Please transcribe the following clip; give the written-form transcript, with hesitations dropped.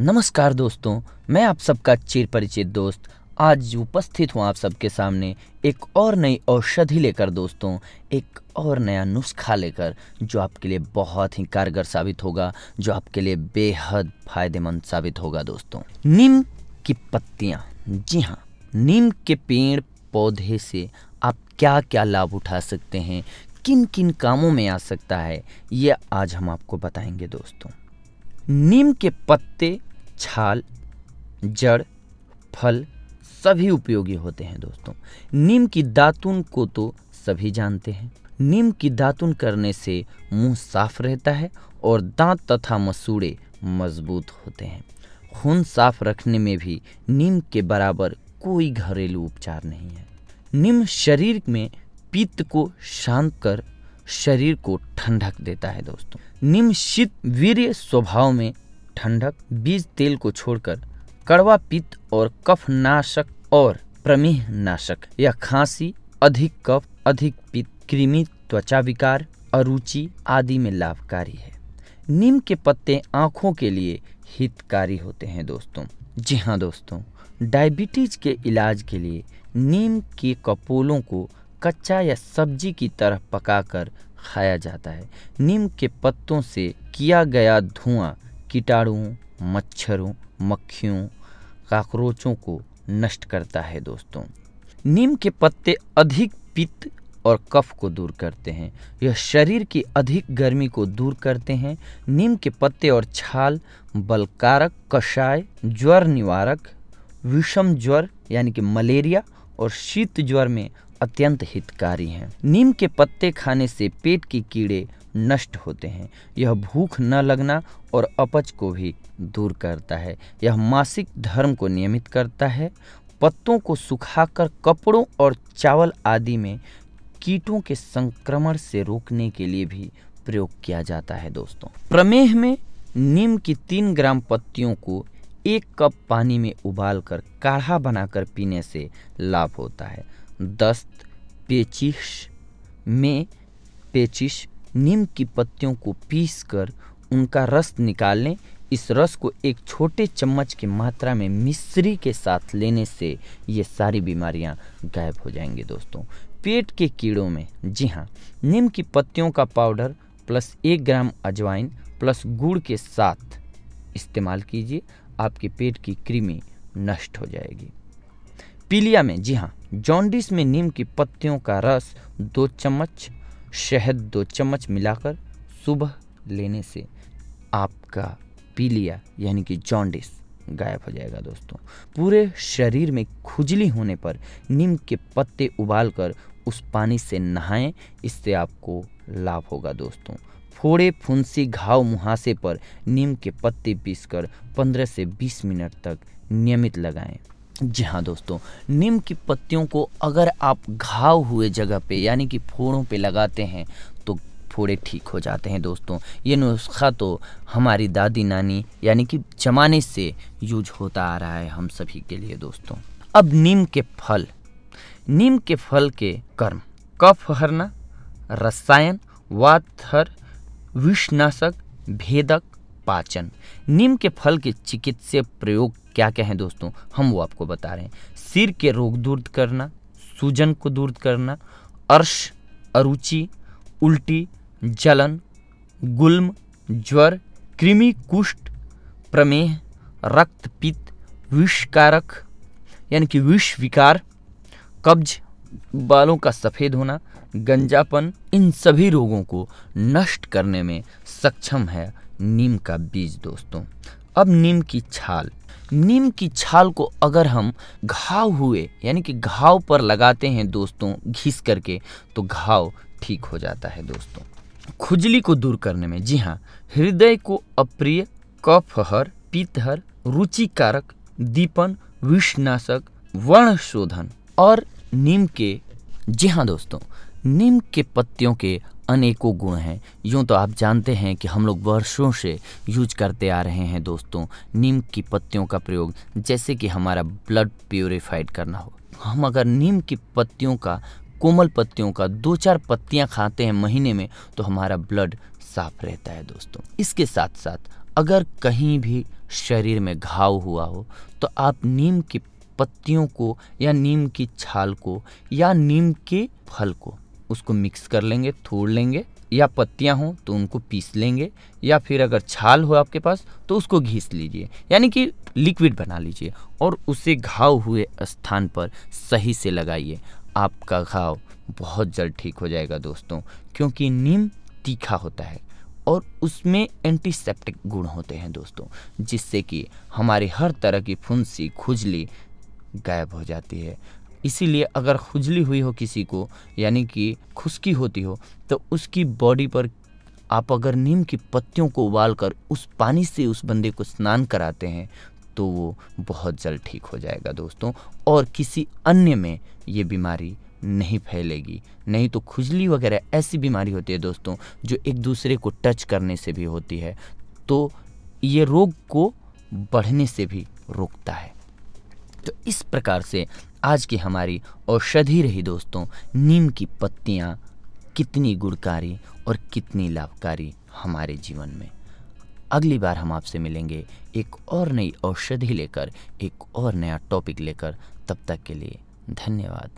नमस्कार दोस्तों, मैं आप सबका चिर परिचित दोस्त आज उपस्थित हूँ आप सबके सामने एक और नई औषधि लेकर दोस्तों, एक और नया नुस्खा लेकर जो आपके लिए बहुत ही कारगर साबित होगा, जो आपके लिए बेहद फायदेमंद साबित होगा दोस्तों। नीम की पत्तियाँ, जी हाँ, नीम के पेड़ पौधे से आप क्या क्या लाभ उठा सकते हैं, किन किन कामों में आ सकता है, ये आज हम आपको बताएंगे दोस्तों। नीम के पत्ते, छाल, जड़, फल सभी उपयोगी होते हैं दोस्तों। नीम की दातुन को तो सभी जानते हैं। नीम की दातुन करने से मुंह साफ रहता है और दांत तथा मसूड़े मजबूत होते हैं। खून साफ रखने में भी नीम के बराबर कोई घरेलू उपचार नहीं है। नीम शरीर में पित्त को शांत कर शरीर को ठंडक देता है दोस्तों। नीम शीत वीर्य स्वभाव में ठंडक, बीज तेल को छोड़कर कड़वा पित्त और कफ नाशक और प्रमेह नाशक या खांसी, अधिक कफ, अधिक पित्त, कृमि, त्वचा विकार, अरुचि आदि में लाभकारी है। नीम के पत्ते आँखों के लिए हितकारी होते हैं दोस्तों। जी हाँ दोस्तों, डायबिटीज के इलाज के लिए नीम के कपोलों को कच्चा या सब्जी की तरह पकाकर खाया जाता है। नीम के पत्तों से किया गया धुआं कीटाणुओं, मच्छरों, मक्खियों, कॉकरोचों को नष्ट करता है दोस्तों। नीम के पत्ते अधिक पित्त और कफ को दूर करते हैं। यह शरीर की अधिक गर्मी को दूर करते हैं। नीम के पत्ते और छाल बलकारक, कषाय, ज्वर निवारक, विषम ज्वर यानी कि मलेरिया और शीत ज्वर में अत्यंत हितकारी हैं। नीम के पत्ते खाने से पेट के कीड़े नष्ट होते हैं। यह भूख न लगना और अपच को भी दूर करता है। यह मासिक धर्म को नियमित करता है। पत्तों को सुखाकर कपड़ों और चावल आदि में कीटों के संक्रमण से रोकने के लिए भी प्रयोग किया जाता है दोस्तों। प्रमेह में नीम की 3 ग्राम पत्तियों को 1 कप पानी में उबालकर काढ़ा बनाकर पीने से लाभ होता है। दस्त, पेचिश नीम की पत्तियों को पीसकर उनका रस निकाल लें। इस रस को एक छोटे चम्मच की मात्रा में मिश्री के साथ लेने से ये सारी बीमारियां गायब हो जाएंगी दोस्तों। पेट के कीड़ों में, जी हाँ, नीम की पत्तियों का पाउडर प्लस 1 ग्राम अजवाइन प्लस गुड़ के साथ इस्तेमाल कीजिए, आपके पेट की कृमि नष्ट हो जाएगी। पीलिया में, जी हाँ, जॉन्डिस में नीम की पत्तियों का रस 2 चम्मच, शहद 2 चम्मच मिलाकर सुबह लेने से आपका पीलिया यानी कि जॉन्डिस गायब हो जाएगा दोस्तों। पूरे शरीर में खुजली होने पर नीम के पत्ते उबालकर उस पानी से नहाएं, इससे आपको लाभ होगा दोस्तों। फोड़े, फुंसी, घाव, मुहासे पर नीम के पत्ते पीसकर 15 से 20 मिनट तक नियमित लगाएं। जी हाँ दोस्तों, नीम की पत्तियों को अगर आप घाव हुए जगह पे यानी कि फोड़ों पे लगाते हैं तो फोड़े ठीक हो जाते हैं दोस्तों। ये नुस्खा तो हमारी दादी नानी यानी कि जमाने से यूज होता आ रहा है हम सभी के लिए दोस्तों। अब नीम के फल, नीम के फल के कर्म: कफ हरना, रसायन, वातहर, विषनाशक, भेदक, पाचन। नीम के फल के चिकित्सीय प्रयोग क्या क्या है दोस्तों, हम वो आपको बता रहे हैं। सिर के रोग दूर करना, सूजन को दूर करना, अर्श, अरुचि, उल्टी, जलन, गुल्म, ज्वर, कृमि, कुष्ठ, प्रमेह, रक्तपित्त, विषकारक यानी कि विष विकार, कब्ज, बालों का सफ़ेद होना, गंजापन, इन सभी रोगों को नष्ट करने में सक्षम है नीम का बीज दोस्तों। अब नीम की छाल, नीम की छाल को अगर हम घाव हुए यानी कि घाव पर लगाते हैं दोस्तों घिस करके, तो घाव ठीक हो जाता है दोस्तों। खुजली को दूर करने में, जी हाँ, हृदय को अप्रिय, कफहर, पित्तहर, रुचिकारक, दीपन, विषनाशक, वर्णशोधन और नीम के, जी हाँ दोस्तों, नीम के पत्तियों के अनेकों गुण हैं। यूँ तो आप जानते हैं कि हम लोग वर्षों से यूज करते आ रहे हैं दोस्तों नीम की पत्तियों का प्रयोग, जैसे कि हमारा ब्लड प्यूरिफाइड करना हो। हम अगर नीम की पत्तियों का, कोमल पत्तियों का 2-4 पत्तियां खाते हैं महीने में तो हमारा ब्लड साफ रहता है दोस्तों। इसके साथ साथ अगर कहीं भी शरीर में घाव हुआ हो तो आप नीम की पत्तियों को या नीम की छाल को या नीम के फल को उसको मिक्स कर लेंगे, थोड़ लेंगे, या पत्तियां हो तो उनको पीस लेंगे, या फिर अगर छाल हो आपके पास तो उसको घिस लीजिए, यानी कि लिक्विड बना लीजिए और उसे घाव हुए स्थान पर सही से लगाइए। आपका घाव बहुत जल्द ठीक हो जाएगा दोस्तों, क्योंकि नीम तीखा होता है और उसमें एंटीसेप्टिक गुण होते हैं दोस्तों, जिससे कि हमारी हर तरह की फुंसी खुजली गायब हो जाती है। इसीलिए अगर खुजली हुई हो किसी को, यानी कि खुश्की होती हो, तो उसकी बॉडी पर आप अगर नीम की पत्तियों को उबाल कर उस पानी से उस बंदे को स्नान कराते हैं तो वो बहुत जल्द ठीक हो जाएगा दोस्तों, और किसी अन्य में ये बीमारी नहीं फैलेगी। नहीं तो खुजली वगैरह ऐसी बीमारी होती है दोस्तों जो एक दूसरे को टच करने से भी होती है, तो ये रोग को बढ़ने से भी रोकता है। तो इस प्रकार से आज की हमारी औषधि रही दोस्तों, नीम की पत्तियाँ कितनी गुणकारी और कितनी लाभकारी हमारे जीवन में। अगली बार हम आपसे मिलेंगे एक और नई औषधि लेकर, एक और नया टॉपिक लेकर। तब तक के लिए धन्यवाद।